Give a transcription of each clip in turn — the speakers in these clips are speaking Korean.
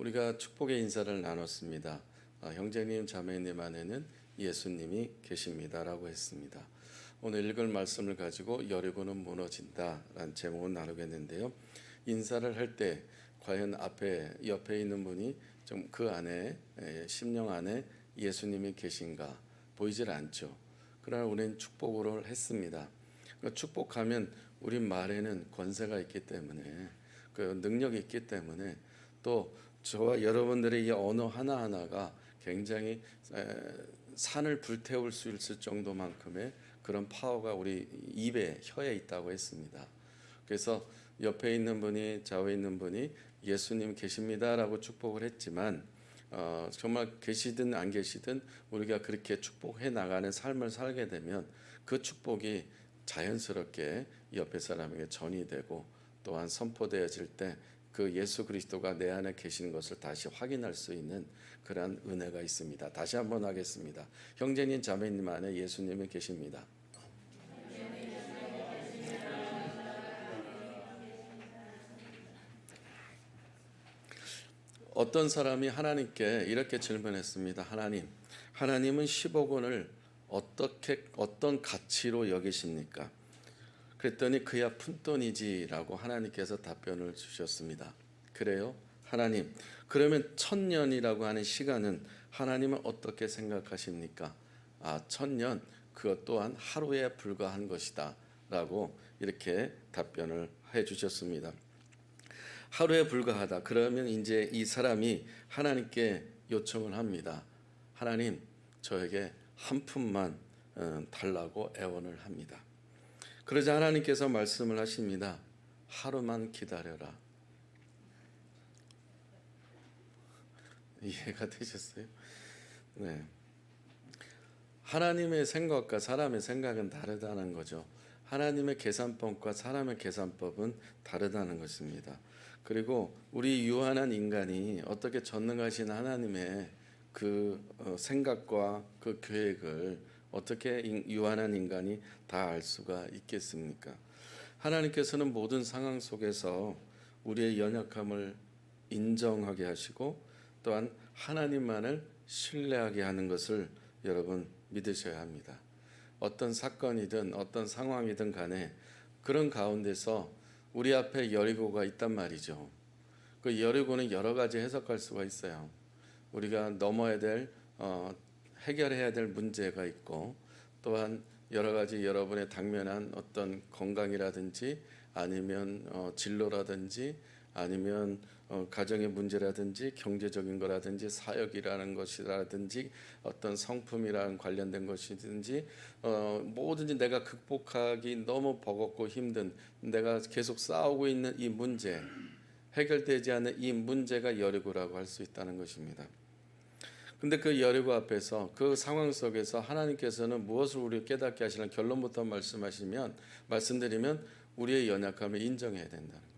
우리가 축복의 인사를 나눴습니다. 형제님, 자매님 안에는 예수님이 계십니다라고 했습니다. 오늘 읽을 말씀을 가지고 여리고는 무너진다라는 제목을 나누겠는데요. 인사를 할 때 과연 옆에 있는 분이 좀 그 안에 심령 안에 예수님이 계신가 보이질 않죠. 그러나 우리는 축복으로 했습니다. 축복하면 우리 말에는 권세가 있기 때문에 그 능력이 있기 때문에 또 저와 여러분들의 이 언어 하나하나가 굉장히 산을 불태울 수 있을 정도만큼의 그런 파워가 우리 입에 혀에 있다고 했습니다. 그래서 옆에 있는 분이 좌우에 있는 분이 예수님 계십니다라고 축복을 했지만 정말 계시든 안 계시든 우리가 그렇게 축복해 나가는 삶을 살게 되면 그 축복이 자연스럽게 옆에 사람에게 전이되고 또한 선포되어질 때 그 예수 그리스도가 내 안에 계시는 것을 다시 확인할 수 있는 그러한 은혜가 있습니다. 다시 한번 하겠습니다. 형제님, 자매님 안에 예수님이 계십니다. 어떤 사람이 하나님께 이렇게 질문했습니다. 하나님은 10억 원을 어떤 가치로 여기십니까? 그랬더니 그야 푼돈이지라고 하나님께서 답변을 주셨습니다. 그래요? 하나님, 그러면 1000년이라고 하는 시간은 하나님은 어떻게 생각하십니까? 1000년 그것 또한 하루에 불과한 것이다 라고 이렇게 답변을 해주셨습니다. 하루에 불과하다. 그러면 이제 이 사람이 하나님께 요청을 합니다. 하나님, 저에게 한 푼만 달라고 애원을 합니다. 그러자 하나님께서 말씀을 하십니다. 하루만 기다려라. 이해가 되셨어요? 네. 하나님의 생각과 사람의 생각은 다르다는 거죠. 하나님의 계산법과 사람의 계산법은 다르다는 것입니다. 그리고 우리 유한한 인간이 어떻게 전능하신 하나님의 그 생각과 그 계획을 어떻게 유한한 인간이 다 알 수가 있겠습니까? 하나님께서는 모든 상황 속에서 우리의 연약함을 인정하게 하시고 또한 하나님만을 신뢰하게 하는 것을 여러분 믿으셔야 합니다. 어떤 사건이든 어떤 상황이든 간에 그런 가운데서 우리 앞에 여리고가 있단 말이죠. 그 여리고는 여러 가지 해석할 수가 있어요. 우리가 넘어야 될 해결해야 될 문제가 있고 또한 여러 가지 여러분의 당면한 어떤 건강이라든지 아니면 진로라든지 아니면 가정의 문제라든지 경제적인 거라든지 사역이라는 것이라든지 어떤 성품이랑 관련된 것이든지 뭐든지 내가 극복하기 너무 버겁고 힘든 내가 계속 싸우고 있는 이 문제 해결되지 않는 이 문제가 여리고라고 할 수 있다는 것입니다. 근데 그 여리고 앞에서 그 상황 속에서 하나님께서는 무엇을 우리 깨닫게 하시는 결론부터 말씀드리면 우리의 연약함을 인정해야 된다는 겁니다.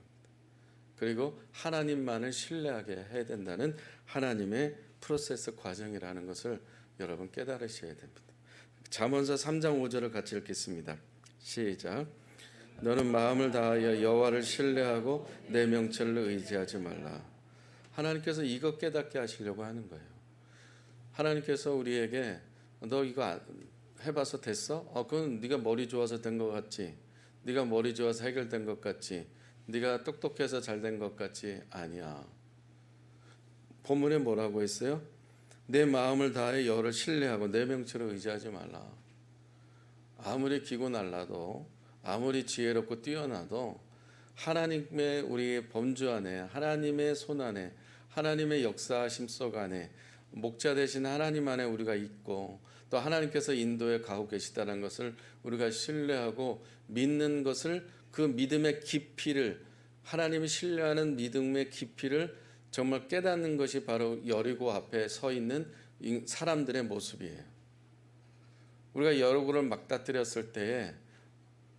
그리고 하나님만을 신뢰하게 해야 된다는 하나님의 프로세스 과정이라는 것을 여러분 깨달으셔야 됩니다. 잠언서 3장 5절을 같이 읽겠습니다. 시작. 너는 마음을 다하여 여호와를 신뢰하고 내 명철을 의지하지 말라. 하나님께서 이거 깨닫게 하시려고 하는 거예요. 하나님께서 우리에게 너 이거 해봐서 됐어? 그건 네가 머리 좋아서 된 것 같지? 네가 머리 좋아서 해결된 것 같지? 네가 똑똑해서 잘 된 것 같지? 아니야. 본문에 뭐라고 했어요? 내 마음을 다해 여호와를 신뢰하고 내 명철을 의지하지 말라. 아무리 기고 날라도 아무리 지혜롭고 뛰어나도 하나님의 우리의 범주 안에 하나님의 손 안에 하나님의 역사하심 속 안에 목자 되신 하나님 안에 우리가 있고 또 하나님께서 인도에 가고 계시다는 것을 우리가 신뢰하고 믿는 것을 그 믿음의 깊이를 하나님이 신뢰하는 믿음의 깊이를 정말 깨닫는 것이 바로 여리고 앞에 서 있는 사람들의 모습이에요. 우리가 여리고를 막다뜨렸을 때에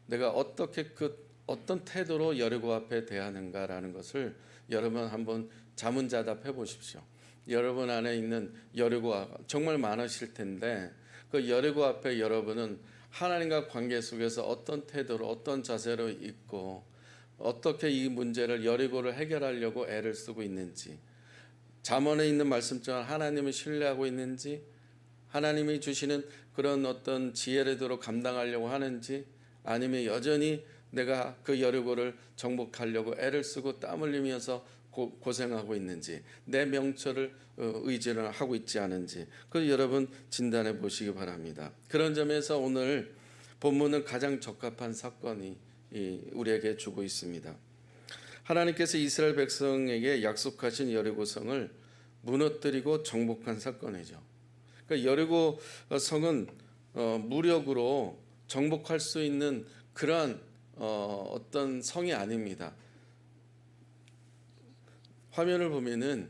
내가 어떤 태도로 여리고 앞에 대하는가라는 것을 여러분 한번 자문자답해 보십시오. 여러분 안에 있는 여리고가 정말 많으실 텐데 그 여리고 앞에 여러분은 하나님과 관계 속에서 어떤 태도로 어떤 자세로 있고 어떻게 이 문제를 여리고를 해결하려고 애를 쓰고 있는지 잠언에 있는 말씀처럼 하나님을 신뢰하고 있는지, 하나님이 주시는 그런 어떤 지혜를 감당하려고 하는지, 아니면 여전히 내가 그 여리고를 정복하려고 애를 쓰고 땀 흘리면서 고생하고 있는지, 내 명철을 의지를 하고 있지 않은지, 그 여러분 진단해 보시기 바랍니다. 그런 점에서 오늘 본문은 가장 적합한 사건이 우리에게 주고 있습니다. 하나님께서 이스라엘 백성에게 약속하신 여리고성을 무너뜨리고 정복한 사건이죠. 그러니까 여리고 성은 무력으로 정복할 수 있는 그러한 어떤 성이 아닙니다. 화면을 보면은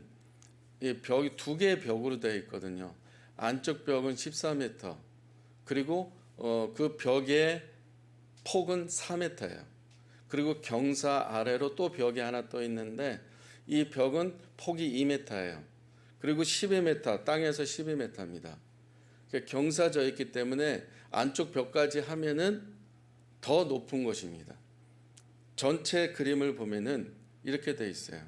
이 벽이 두 개의 벽으로 되어 있거든요. 안쪽 벽은 14m, 그리고 그 벽의 폭은 4m예요. 그리고 경사 아래로 또 벽이 하나 떠 있는데 이 벽은 폭이 2m예요. 그리고 12m, 땅에서 12m입니다. 경사져 있기 때문에 안쪽 벽까지 하면은 더 높은 것입니다. 전체 그림을 보면은 이렇게 돼 있어요.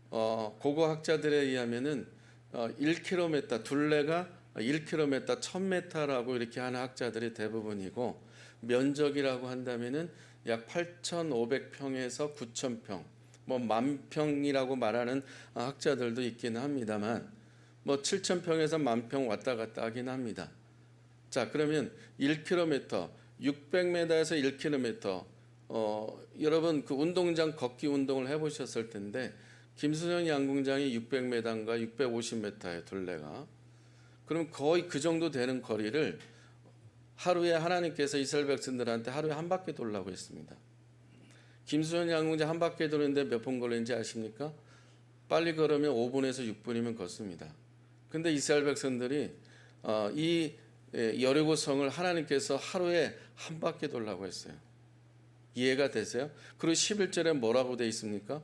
고고 학자들에 의하면은 1km, 둘레가 1km, 1000m라고 이렇게 하는 학자들이 대부분이고, 면적이라고 한다면은 약 8,500평에서 9,000평, 뭐 만평이라고 말하는 학자들도 있기는 합니다만, 뭐 7,000평에서 만평 왔다 갔다 하긴 합니다. 자, 그러면 1km, 600m에서 1km, 여러분 그 운동장 걷기 운동을 해보셨을 텐데, 김수현 양궁장이 600m인가 650m예요, 둘레가. 그럼 거의 그 정도 되는 거리를 하루에 하나님께서 이스라엘 백성들한테 하루에 한 바퀴 돌라고 했습니다. 김수현 양궁장 한 바퀴 도는데 몇 분 걸리는지 아십니까? 빨리 걸으면 5분에서 6분이면 걷습니다. 근데 이스라엘 백성들이 이 여리고 성을 하나님께서 하루에 한 바퀴 돌라고 했어요. 이해가 되세요? 그리고 11절에 뭐라고 되어 있습니까?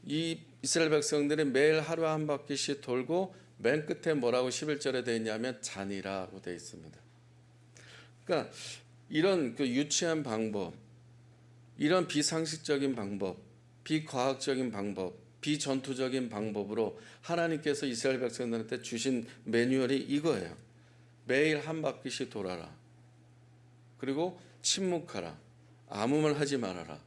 이 이스라엘 백성들이 매일 하루에 한 바퀴씩 돌고 맨 끝에 뭐라고 11절에 되어 있냐면 잔이라고 되어 있습니다. 그러니까 이런 그 유치한 방법, 이런 비상식적인 방법, 비과학적인 방법, 비전투적인 방법으로 하나님께서 이스라엘 백성들한테 주신 매뉴얼이 이거예요. 매일 한 바퀴씩 돌아라. 그리고 침묵하라. 아무 말 하지 말아라.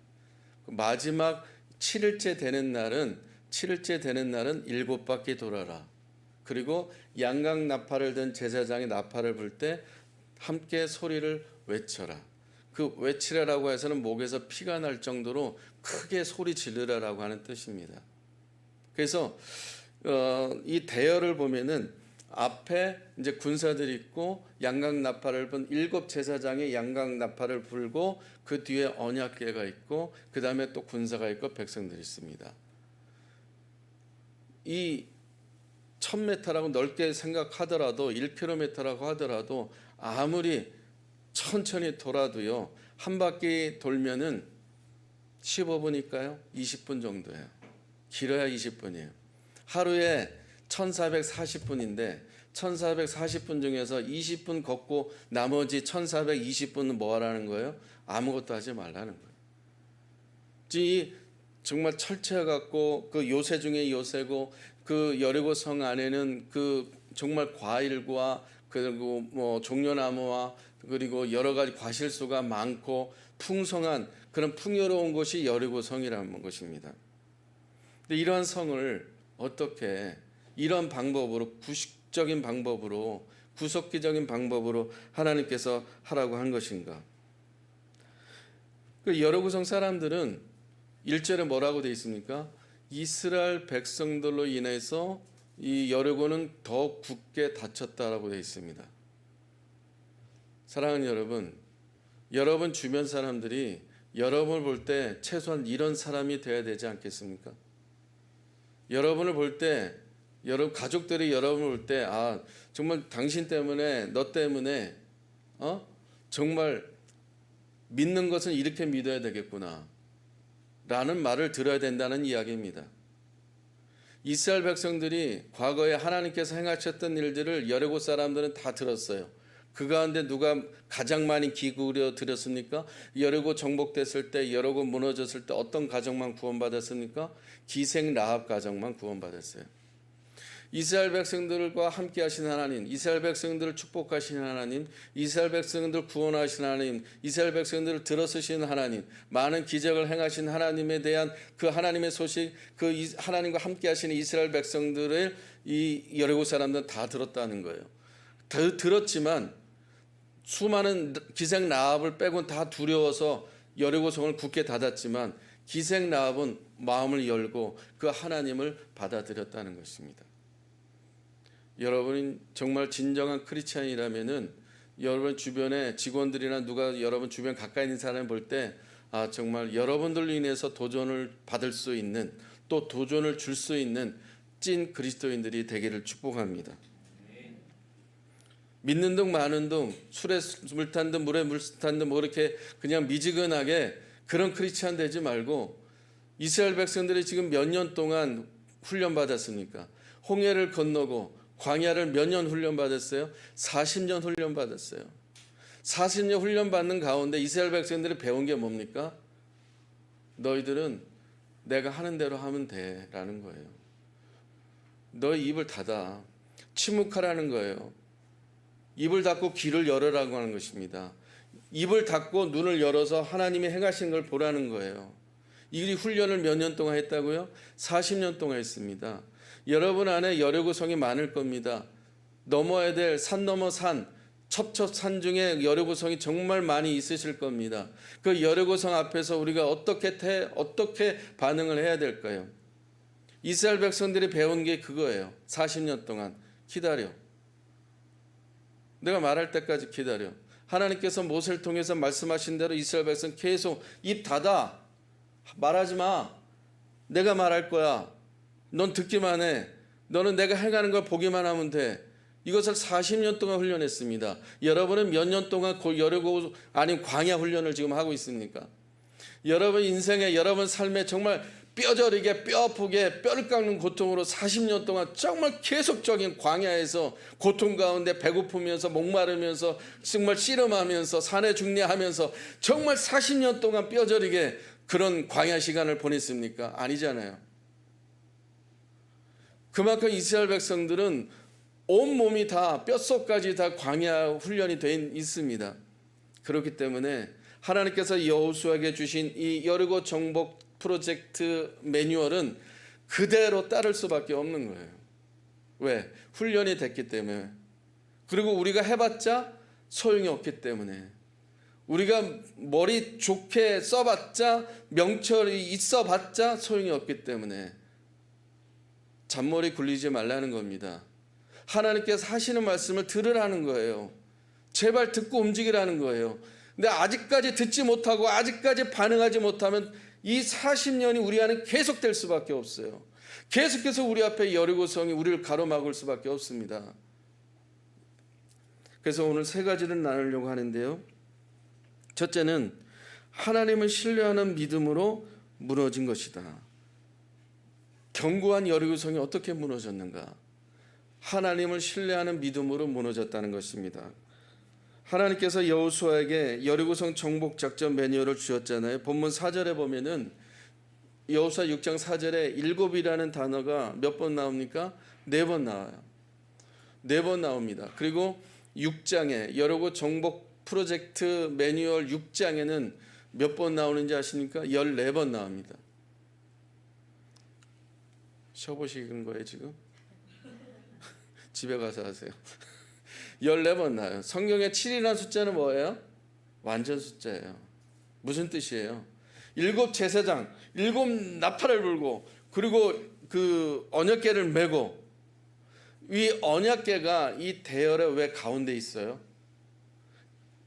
마지막 7일째 되는 날은 7바퀴 돌아라. 그리고 양각 나팔을 든 제사장이 나팔을 불 때 함께 소리를 외쳐라. 그 외치라라고 해서는 목에서 피가 날 정도로 크게 소리 지르라라고 하는 뜻입니다. 그래서 이 대열을 보면은 앞에 이제 군사들이 있고 양각 나팔을 분 7 제사장이 양각 나팔을 불고 그 뒤에 언약궤가 있고 그 다음에 또 군사가 있고 백성들이 있습니다. 이 1000m라고 넓게 생각하더라도 1km라고 하더라도 아무리 천천히 돌아도요, 한 바퀴 돌면은 15분일까요? 20분 정도예요. 길어야 20분이에요. 하루에 1440분인데 1440분 중에서 20분 걷고 나머지 1420분은 뭐 하라는 거예요? 아무것도 하지 말라는 거예요. 이 정말 철저해 갖고 그 요새 중에 요새고, 그 여리고 성 안에는 그 정말 과일과 그리고 뭐 종려나무와 그리고 여러 가지 과실수가 많고 풍성한 그런 풍요로운 곳이 여리고 성이라는 것입니다. 근데 이러한 성을 어떻게 이런 방법으로, 구식적인 방법으로, 구석기적인 방법으로 하나님께서 하라고 한 것인가? 그 여리고 성 사람들은 1절에 뭐라고 되어 있습니까? 이스라엘 백성들로 인해서 이 여리고는 더 굳게 닫혔다라고 되어 있습니다. 사랑하는 여러분, 여러분 주변 사람들이 여러분을 볼 때 최소한 이런 사람이 되어야 되지 않겠습니까? 여러분을 볼 때, 여러분 가족들이 여러분을 볼 때, 아 정말 당신 때문에, 너 때문에 정말 믿는 것은 이렇게 믿어야 되겠구나 라는 말을 들어야 된다는 이야기입니다. 이스라엘 백성들이 과거에 하나님께서 행하셨던 일들을 여리고 사람들은 다 들었어요. 그 가운데 누가 가장 많이 기울여 들었습니까? 여리고 정복됐을 때, 여리고 무너졌을 때 어떤 가정만 구원받았습니까? 기생 라합 가정만 구원받았어요. 이스라엘 백성들과 함께 하신 하나님, 이스라엘 백성들을 축복하신 하나님, 이스라엘 백성들을 구원하신 하나님, 이스라엘 백성들을 들어서신 하나님, 많은 기적을 행하신 하나님에 대한 그 하나님의 소식, 그 하나님과 함께 하시는 이스라엘 백성들을 이 여리고 사람들은 다 들었다는 거예요. 다 들었지만 수많은 기생 라합을 빼곤 다 두려워서 여리고 성을 굳게 닫았지만 기생 라합은 마음을 열고 그 하나님을 받아들였다는 것입니다. 여러분이 정말 진정한 크리스찬이라면은 여러분 주변에 직원들이나 누가 여러분 주변 가까이 있는 사람을 볼 때 정말 여러분들로 인해서 도전을 받을 수 있는, 또 도전을 줄 수 있는 찐 그리스도인들이 되기를 축복합니다. 믿는 둥 마는 둥, 술에 물 탄 듯 물에 물 탄 듯 뭐 이렇게 그냥 미지근하게 그런 크리스찬 되지 말고, 이스라엘 백성들이 지금 몇 년 동안 훈련 받았습니까? 홍해를 건너고 광야를 몇 년 훈련 받았어요? 40년 훈련 받았어요. 40년 훈련 받는 가운데 이스라엘 백성들이 배운 게 뭡니까? 너희들은 내가 하는 대로 하면 돼라는 거예요. 너희 입을 닫아, 침묵하라는 거예요. 입을 닫고 귀를 열으라고 하는 것입니다. 입을 닫고 눈을 열어서 하나님이 행하신 걸 보라는 거예요. 이 훈련을 몇 년 동안 했다고요? 40년 동안 했습니다. 여러분 안에 여리고성이 많을 겁니다. 넘어야 될 산 넘어 산, 첩첩산 중에 여리고성이 정말 많이 있으실 겁니다. 그 여리고성 앞에서 우리가 어떻게 반응을 해야 될까요? 이스라엘 백성들이 배운 게 그거예요. 40년 동안 기다려. 내가 말할 때까지 기다려. 하나님께서 모세를 통해서 말씀하신 대로 이스라엘 백성 계속 입 닫아. 말하지 마. 내가 말할 거야. 넌 듣기만 해. 너는 내가 행하는 걸 보기만 하면 돼. 이것을 40년 동안 훈련했습니다. 여러분은 몇 년 동안 여리고 아닌 광야 훈련을 지금 하고 있습니까? 여러분 인생에, 여러분 삶에 정말 뼈저리게 뼈아프게 뼈를 깎는 고통으로 40년 동안 정말 계속적인 광야에서 고통 가운데 배고프면서 목마르면서 정말 씨름하면서 산에 중례하면서 정말 40년 동안 뼈저리게 그런 광야 시간을 보냈습니까? 아니잖아요. 그만큼 이스라엘 백성들은 온몸이 다 뼛속까지 다 광야 훈련이 돼 있습니다. 그렇기 때문에 하나님께서 여호수아에게 주신 이 여리고 정복 프로젝트 매뉴얼은 그대로 따를 수밖에 없는 거예요. 왜? 훈련이 됐기 때문에. 그리고 우리가 해봤자 소용이 없기 때문에. 우리가 머리 좋게 써봤자, 명철이 있어봤자 소용이 없기 때문에 잔머리 굴리지 말라는 겁니다. 하나님께서 하시는 말씀을 들으라는 거예요. 제발 듣고 움직이라는 거예요. 근데 아직까지 듣지 못하고 아직까지 반응하지 못하면 이 40년이 우리 안에 계속될 수밖에 없어요. 계속해서 우리 앞에 여리고성이 우리를 가로막을 수밖에 없습니다. 그래서 오늘 세 가지를 나누려고 하는데요. 첫째는 하나님을 신뢰하는 믿음으로 무너진 것이다. 견고한 여리고성이 어떻게 무너졌는가? 하나님을 신뢰하는 믿음으로 무너졌다는 것입니다. 하나님께서 여호수아에게 여리고성 정복 작전 매뉴얼을 주셨잖아요. 본문 4절에 보면은 여호수아 6장 4절에 7이라는 단어가 몇 번 나옵니까? 4번 나와요. 4번 나옵니다. 그리고 6장에 여리고 정복 프로젝트 매뉴얼 6장에는 몇 번 나오는지 아십니까? 14번 나옵니다. 쉬어보시는 거예요 지금? 집에 가서 하세요. 14번 나와요. 성경에 7이라는 숫자는 뭐예요? 완전 숫자예요. 무슨 뜻이에요? 7 제사장, 7 나팔을 불고, 그리고 그 언약궤를 메고, 이 언약궤가 이 대열에 왜 가운데 있어요?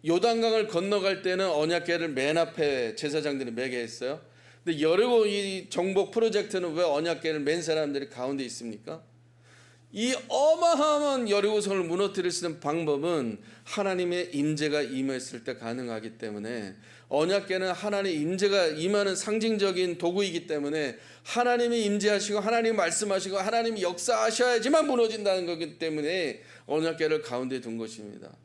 요단강을 건너갈 때는 언약궤를 맨 앞에 제사장들이 메게 했어요. 근데 여리고 이 정복 프로젝트는 왜 언약궤를 맨 사람들이 가운데 있습니까? 이 어마어마한 여리고성을 무너뜨릴 수 있는 방법은 하나님의 임재가 임했을 때 가능하기 때문에, 언약궤는 하나님의 임재가 임하는 상징적인 도구이기 때문에 하나님이 임재하시고 하나님이 말씀하시고 하나님이 역사하셔야지만 무너진다는 거기 때문에 언약궤를 가운데 둔 것입니다.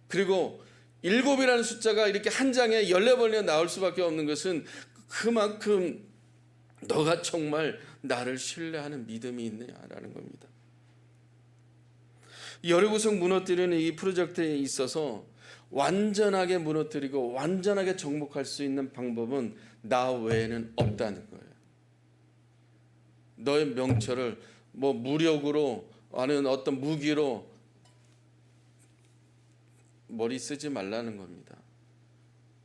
그리고 7이라는 숫자가 이렇게 한 장에 14번이나 나올 수밖에 없는 것은 그만큼 너가 정말 나를 신뢰하는 믿음이 있느냐라는 겁니다. 여리고성 무너뜨리는 이 프로젝트에 있어서 완전하게 무너뜨리고 완전하게 정복할 수 있는 방법은 나 외에는 없다는 거예요. 너의 명철을 무력으로 아니면 어떤 무기로 머리 쓰지 말라는 겁니다.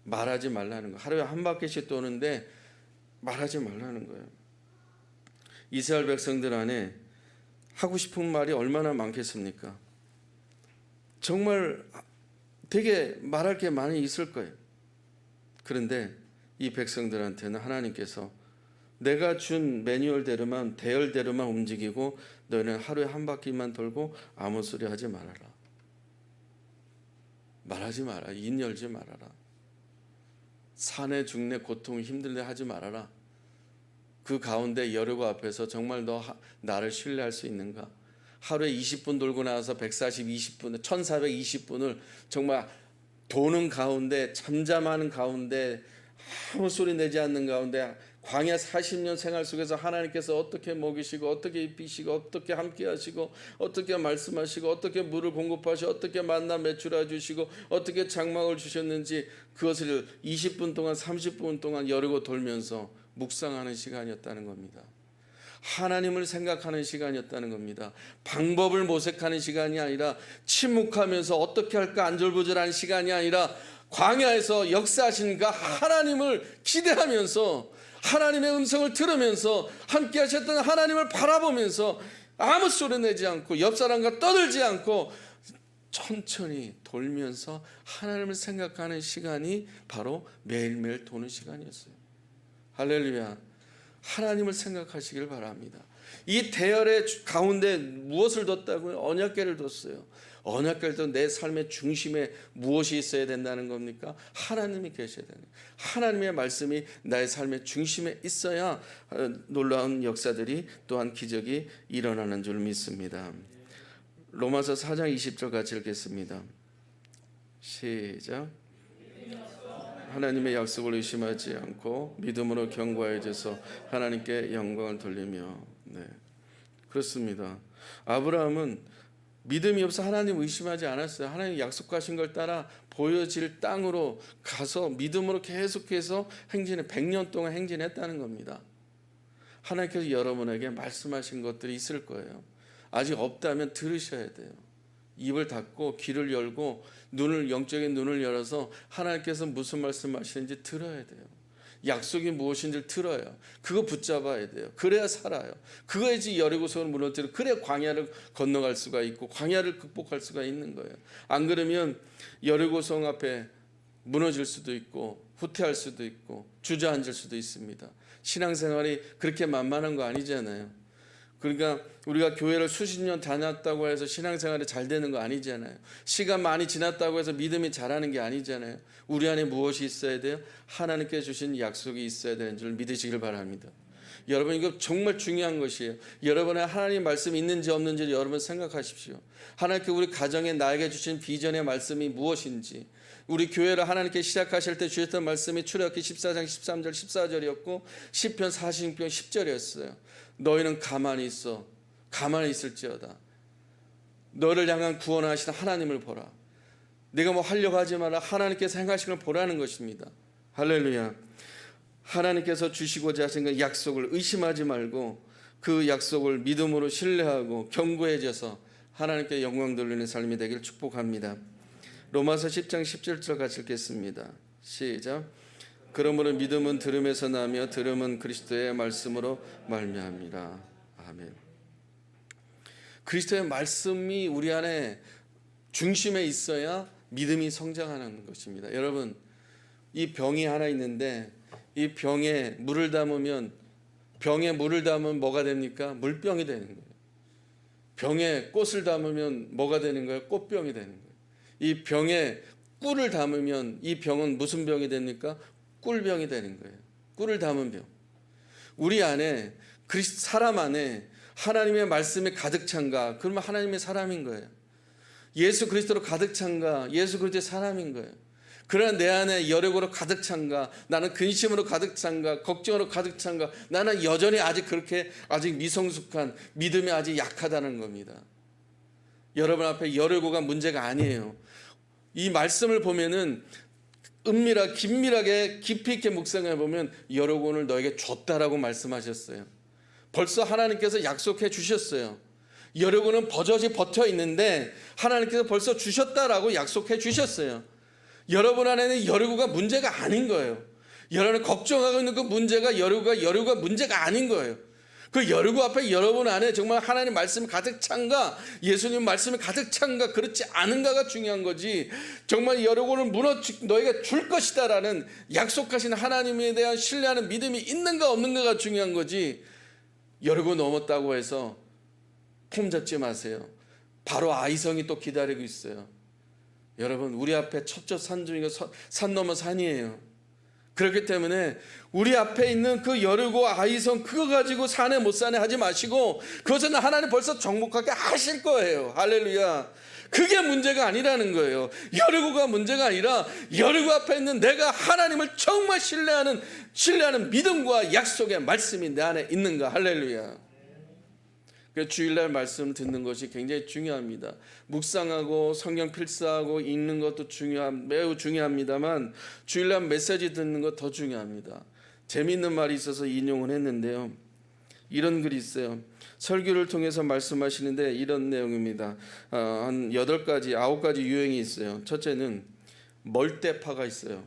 말하지 말라는 거. 하루에 한 바퀴씩 도는데 말하지 말라는 거예요. 이스라엘 백성들 안에 하고 싶은 말이 얼마나 많겠습니까? 정말 되게 말할 게 많이 있을 거예요. 그런데 이 백성들한테는 하나님께서 내가 준 매뉴얼대로만 대열대로만 움직이고 너희는 하루에 한 바퀴만 돌고 아무 소리 하지 말아라. 말하지 마라. 입 열지 말아라. 산에 죽네 고통 힘들네 하지 말아라. 그 가운데 여리고 앞에서 정말 너 나를 신뢰할 수 있는가? 하루에 20분 돌고 나서 140, 1420분을 정말 도는 가운데 잠잠하는 가운데 아무 소리 내지 않는 가운데 광야 40년 생활 속에서 하나님께서 어떻게 먹이시고 어떻게 입히시고 어떻게 함께 하시고 어떻게 말씀하시고 어떻게 물을 공급하시고 어떻게 만나 매출해 주시고 어떻게 장막을 주셨는지 그것을 20분 동안 30분 동안 여리고 돌면서 묵상하는 시간이었다는 겁니다. 하나님을 생각하는 시간이었다는 겁니다. 방법을 모색하는 시간이 아니라 침묵하면서 어떻게 할까 안절부절한 시간이 아니라 광야에서 역사하신 그 하나님을 기대하면서 하나님의 음성을 들으면서 함께 하셨던 하나님을 바라보면서 아무 소리 내지 않고 옆 사람과 떠들지 않고 천천히 돌면서 하나님을 생각하는 시간이 바로 매일매일 도는 시간이었어요. 할렐루야. 하나님을 생각하시길 바랍니다. 이 대열의 가운데 무엇을 뒀다고요? 언약궤를 뒀어요. 언약궤도 내 삶의 중심에 무엇이 있어야 된다는 겁니까? 하나님이 계셔야 되는 거예요. 하나님의 말씀이 나의 삶의 중심에 있어야 놀라운 역사들이 또한 기적이 일어나는 줄 믿습니다. 로마서 4장 20절 같이 읽겠습니다. 시작. 하나님의 약속을 의심하지 않고 믿음으로 견고해져서 하나님께 영광을 돌리며. 네, 그렇습니다. 아브라함은 믿음이 없어 하나님 의심하지 않았어요. 하나님 약속하신 걸 따라 보여질 땅으로 가서 믿음으로 계속해서 행진해 100년 동안 행진했다는 겁니다. 하나님께서 여러분에게 말씀하신 것들이 있을 거예요. 아직 없다면 들으셔야 돼요. 입을 닫고 귀를 열고 영적인 눈을 열어서 하나님께서 무슨 말씀하시는지 들어야 돼요. 약속이 무엇인지를 들어요. 그거 붙잡아야 돼요. 그래야 살아요. 그거야지 여리고성을 무너뜨리고 그래야 광야를 건너갈 수가 있고 광야를 극복할 수가 있는 거예요. 안 그러면 여리고성 앞에 무너질 수도 있고 후퇴할 수도 있고 주저앉을 수도 있습니다. 신앙생활이 그렇게 만만한 거 아니잖아요. 그러니까 우리가 교회를 수십 년 다녔다고 해서 신앙생활이 잘 되는 거 아니잖아요. 시간 많이 지났다고 해서 믿음이 자라는 게 아니잖아요. 우리 안에 무엇이 있어야 돼요? 하나님께 주신 약속이 있어야 되는 줄 믿으시길 바랍니다. 여러분 이거 정말 중요한 것이에요. 여러분의 하나님 말씀이 있는지 없는지 여러분 생각하십시오. 하나님께 우리 가정에 나에게 주신 비전의 말씀이 무엇인지, 우리 교회를 하나님께 시작하실 때 주셨던 말씀이 출애굽기 14장 13절 14절이었고 시편 46편 10절이었어요. 너희는 가만히 있어. 가만히 있을지어다. 너를 향한 구원하시는 하나님을 보라. 네가 뭐 하려고 하지 마라. 하나님께서 행하신 걸 보라는 것입니다. 할렐루야. 하나님께서 주시고자 하신 그 약속을 의심하지 말고 그 약속을 믿음으로 신뢰하고 견고해져서 하나님께 영광 돌리는 삶이 되길 축복합니다. 로마서 10장 17절 같이 읽겠습니다. 시작. 그러므로 믿음은 들음에서 나며 들음은 그리스도의 말씀으로 말미암니라. 아멘. 그리스도의 말씀이 우리 안에 중심에 있어야 믿음이 성장하는 것입니다. 여러분 이 병이 하나 있는데 이 병에 물을 담으면 뭐가 됩니까? 물병이 되는 거예요. 병에 꽃을 담으면 뭐가 되는 거예요? 꽃병이 되는 거예요. 이 병에 꿀을 담으면 이 병은 무슨 병이 됩니까? 꿀병이 되는 거예요. 꿀을 담은 병. 우리 안에 사람 안에 하나님의 말씀이 가득 찬가? 그러면 하나님의 사람인 거예요. 예수 그리스도로 가득 찬가? 예수 그리스도의 사람인 거예요. 그러나 내 안에 여력으로 가득 찬가, 나는 근심으로 가득 찬가, 걱정으로 가득 찬가, 나는 여전히 아직 미성숙한 믿음이 아직 약하다는 겁니다. 여러분 앞에 여력고가 문제가 아니에요. 이 말씀을 보면은 긴밀하게 깊이 있게 묵상해 보면 여력원을 너에게 줬다라고 말씀하셨어요. 벌써 하나님께서 약속해 주셨어요. 여력원은 버젓이 버텨 있는데 하나님께서 벌써 주셨다라고 약속해 주셨어요. 여러분 안에는 여력고가 문제가 아닌 거예요. 여러분 걱정하고 있는 그 문제가 여력고가 문제가 아닌 거예요. 그 여력고 앞에 여러분 안에 정말 하나님 말씀이 가득 찬가, 예수님 말씀이 가득 찬가, 그렇지 않은가가 중요한 거지. 정말 여력고를 너희가 줄 것이다라는 약속하신 하나님에 대한 신뢰하는 믿음이 있는가 없는가가 중요한 거지. 여력고 넘었다고 해서 폼 잡지 마세요. 바로 아이성이 또 기다리고 있어요. 여러분, 우리 앞에 첩첩산 중에 산 넘어 산이에요. 그렇기 때문에 우리 앞에 있는 그 여리고 아이성 그거 가지고 사네 못 사네 하지 마시고, 그것은 하나님 벌써 정복하게 하실 거예요. 할렐루야. 그게 문제가 아니라는 거예요. 여리고가 문제가 아니라 여리고 앞에 있는 내가 하나님을 정말 신뢰하는 믿음과 약속의 말씀이 내 안에 있는가. 할렐루야. 주일날 말씀 듣는 것이 굉장히 중요합니다. 묵상하고 성경 필사하고 읽는 것도 매우 중요합니다만 주일날 메시지 듣는 것 더 중요합니다. 재미있는 말이 있어서 인용을 했는데요. 이런 글이 있어요. 설교를 통해서 말씀하시는데 이런 내용입니다. 한 8가지, 9가지 유형이 있어요. 첫째는 멀대파가 있어요.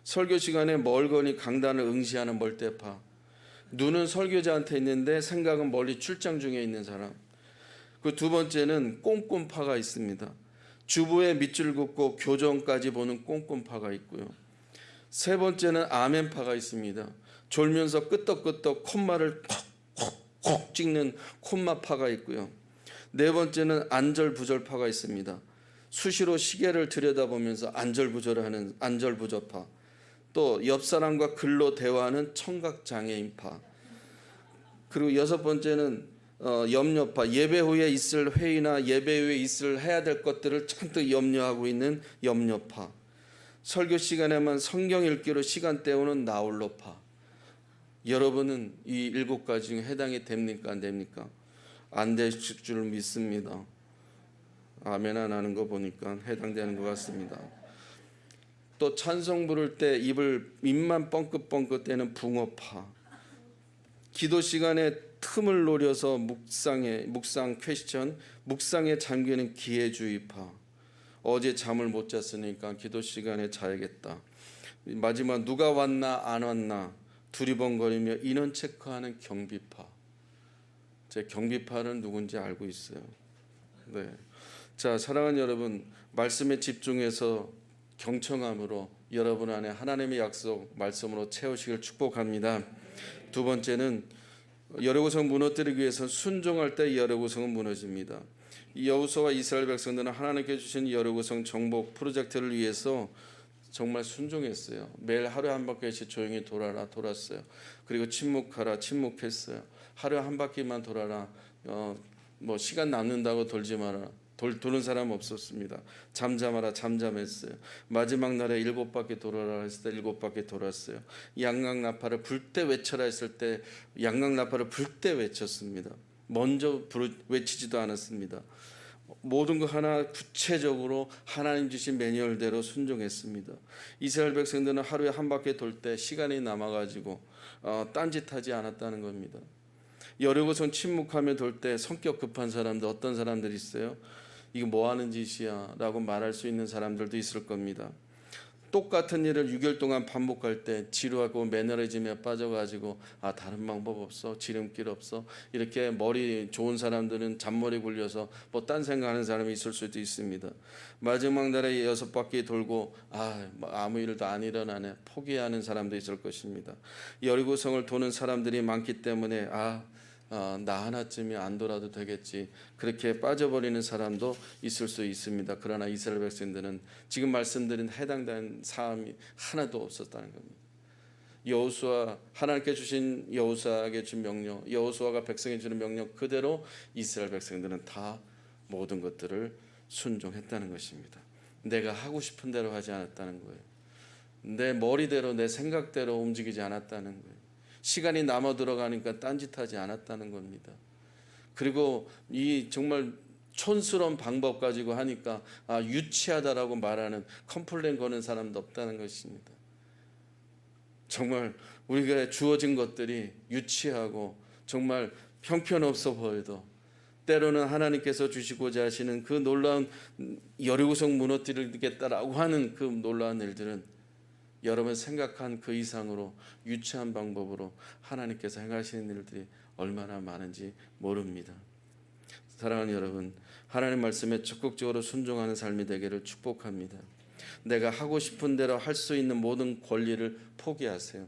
설교 시간에 멀거니 강단을 응시하는 멀대파. 눈은 설교자한테 있는데 생각은 멀리 출장 중에 있는 사람. 그 두 번째는 꼼꼼파가 있습니다. 주부의 밑줄 긋고 교정까지 보는 꼼꼼파가 있고요. 세 번째는 아멘파가 있습니다. 졸면서 끄떡끄떡 콧말을 콕콕콕 찍는 콧마파가 있고요. 네 번째는 안절부절파가 있습니다. 수시로 시계를 들여다보면서 안절부절하는 안절부절파. 또 옆 사람과 글로 대화하는 청각장애인파. 그리고 여섯 번째는 염려파. 예배 후에 있을 회의나 예배 후에 해야 될 것들을 잔뜩 염려하고 있는 염려파. 설교 시간에만 성경 읽기로 시간 때우는 나홀로파. 여러분은 이 7가지 중에 해당이 됩니까? 안 됩니까? 안 되실 줄 믿습니다. 아멘 안 하는 거 보니까 해당되는 것 같습니다. 또 찬송 부를 때 입만 뻥긋뻥긋 대는 붕어파. 기도 시간에 틈을 노려서 묵상 퀘스천, 묵상에 잠기는 기회주의파. 어제 잠을 못 잤으니까 기도 시간에 자야겠다. 마지막 누가 왔나 안 왔나 두리번거리며 인원 체크하는 경비파. 제 경비파는 누군지 알고 있어요. 네. 자, 사랑하는 여러분, 말씀에 집중해서 경청함으로 여러분 안에 하나님의 약속 말씀으로 채우시길 축복합니다. 두 번째는 여리고성 무너뜨리기 위해서 순종할 때 여리고성은 무너집니다. 여호수아와 이스라엘 백성들은 하나님께 주신 여리고성 정복 프로젝트를 위해서 정말 순종했어요. 매일 하루에 한 바퀴씩 조용히 돌았어요. 그리고 침묵했어요. 하루에 한 바퀴만 돌아라. 시간 남는다고 돌지 마라. 도는 사람 없었습니다. 잠잠했어요. 마지막 날에 7바퀴 돌아라 했을 때 7바퀴 돌았어요. 양강나팔을 불 때 외쳐라 했을 때 양강나팔을 불 때 외쳤습니다. 먼저 외치지도 않았습니다. 모든 거 하나 구체적으로 하나님 주신 매뉴얼대로 순종했습니다. 이스라엘 백성들은 하루에 한 바퀴 돌 때 시간이 남아가지고 딴짓하지 않았다는 겁니다. 여리고성 침묵하며 돌 때 성격 급한 사람들, 어떤 사람들이 있어요? 이거 뭐 하는 짓이야 라고 말할 수 있는 사람들도 있을 겁니다. 똑같은 일을 6일 동안 반복할 때 지루하고 매너리즘에 빠져가지고 다른 방법 없어, 지름길 없어, 이렇게 머리 좋은 사람들은 잔머리 굴려서 딴 생각하는 사람이 있을 수도 있습니다. 마지막 날에 6바퀴 돌고 아무 일도 안 일어나네 포기하는 사람도 있을 것입니다. 여리고성을 도는 사람들이 많기 때문에 나 하나쯤이 안 돌아도 되겠지, 그렇게 빠져버리는 사람도 있을 수 있습니다. 그러나 이스라엘 백성들은 지금 말씀드린 해당된 사람이 하나도 없었다는 겁니다. 여호수아, 하나님께 주신 여호수아에게 준 명령, 여호수아가 백성에 주는 명령 그대로 이스라엘 백성들은 다 모든 것들을 순종했다는 것입니다. 내가 하고 싶은 대로 하지 않았다는 거예요. 내 머리대로 내 생각대로 움직이지 않았다는 거예요. 시간이 남아 들어가니까 딴짓하지 않았다는 겁니다. 그리고 이 정말 촌스러운 방법 가지고 하니까 유치하다라고 말하는 컴플레인 거는 사람도 없다는 것입니다. 정말 우리가 주어진 것들이 유치하고 정말 형편없어 보여도 때로는 하나님께서 주시고자 하시는 그 놀라운 여리고성 무너뜨리겠다라고 하는 그 놀라운 일들은 여러분 생각한 그 이상으로 유치한 방법으로 하나님께서 행하시는 일들이 얼마나 많은지 모릅니다. 사랑하는 여러분, 하나님 말씀에 적극적으로 순종하는 삶이 되기를 축복합니다. 내가 하고 싶은 대로 할 수 있는 모든 권리를 포기하세요.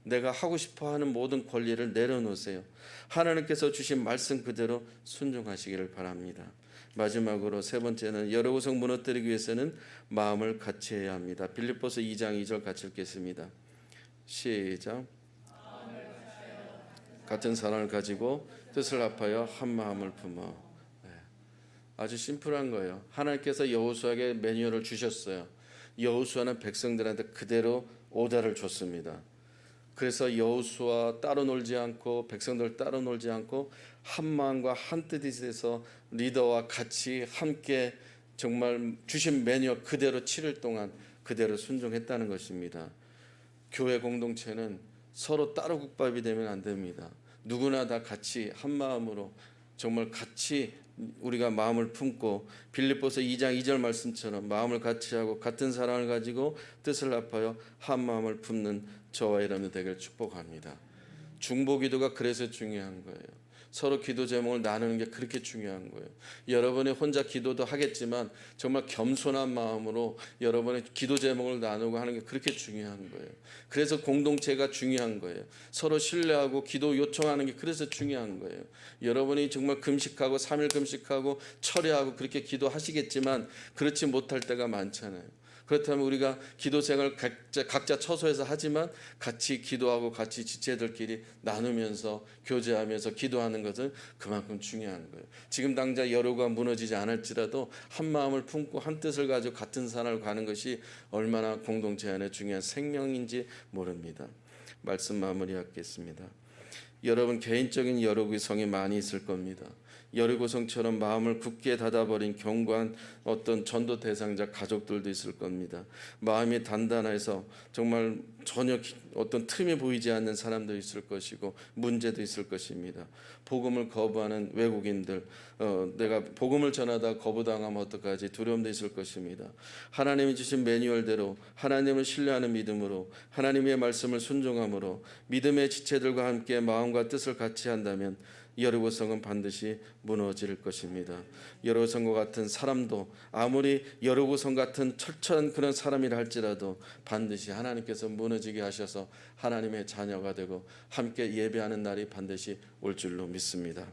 내가 하고 싶어 하는 모든 권리를 내려놓으세요. 하나님께서 주신 말씀 그대로 순종하시기를 바랍니다. 마지막으로 세 번째는 여리고성 무너뜨리기 위해서는 마음을 같이 해야 합니다. 빌립보서 2장 2절 같이 읽겠습니다. 시작. 같은 사랑을 가지고 뜻을 합하여 한 마음을 품어. 아주 심플한 거예요. 하나님께서 여호수아에게 매뉴얼을 주셨어요. 여호수아는 백성들한테 그대로 오더를 줬습니다. 그래서 여호수아 따로 놀지 않고 백성들 따로 놀지 않고 한 마음과 한 뜻이 돼서 리더와 같이 함께 정말 주신 매뉴얼 그대로 7일 동안 그대로 순종했다는 것입니다. 교회 공동체는 서로 따로 국밥이 되면 안 됩니다. 누구나 다 같이 한 마음으로 정말 같이 우리가 마음을 품고 빌립보서 2장 2절 말씀처럼 마음을 같이 하고 같은 사랑을 가지고 뜻을 합하여 한 마음을 품는 저와 여러분이 되길 축복합니다. 중보기도가 그래서 중요한 거예요. 서로 기도 제목을 나누는 게 그렇게 중요한 거예요. 여러분이 혼자 기도도 하겠지만 정말 겸손한 마음으로 여러분의 기도 제목을 나누고 하는 게 그렇게 중요한 거예요. 그래서 공동체가 중요한 거예요. 서로 신뢰하고 기도 요청하는 게 그래서 중요한 거예요. 여러분이 정말 금식하고 3일 금식하고 철회하고 그렇게 기도하시겠지만 그렇지 못할 때가 많잖아요. 그렇다면 우리가 기도 생활 각자 처소에서 하지만 같이 기도하고 같이 지체들끼리 나누면서 교제하면서 기도하는 것은 그만큼 중요한 거예요. 지금 당장 여로가 무너지지 않을지라도 한 마음을 품고 한 뜻을 가지고 같은 산을 가는 것이 얼마나 공동체 안에 중요한 생명인지 모릅니다. 말씀 마무리하겠습니다. 여러분 개인적인 여로구성이 많이 있을 겁니다. 여리고성처럼 마음을 굳게 닫아버린 견고한 어떤 전도 대상자 가족들도 있을 겁니다. 마음이 단단해서 정말 전혀 어떤 틈이 보이지 않는 사람도 있을 것이고 문제도 있을 것입니다. 복음을 거부하는 외국인들, 내가 복음을 전하다 거부당하면 어떡하지 두려움도 있을 것입니다. 하나님이 주신 매뉴얼대로 하나님을 신뢰하는 믿음으로 하나님의 말씀을 순종함으로 믿음의 지체들과 함께 마음과 뜻을 같이 한다면 여리고성은 반드시 무너질 것입니다. 여리고성과 같은 사람도 아무리 여리고성 같은 철저한 그런 사람이라 할지라도 반드시 하나님께서 무너지게 하셔서 하나님의 자녀가 되고 함께 예배하는 날이 반드시 올 줄로 믿습니다.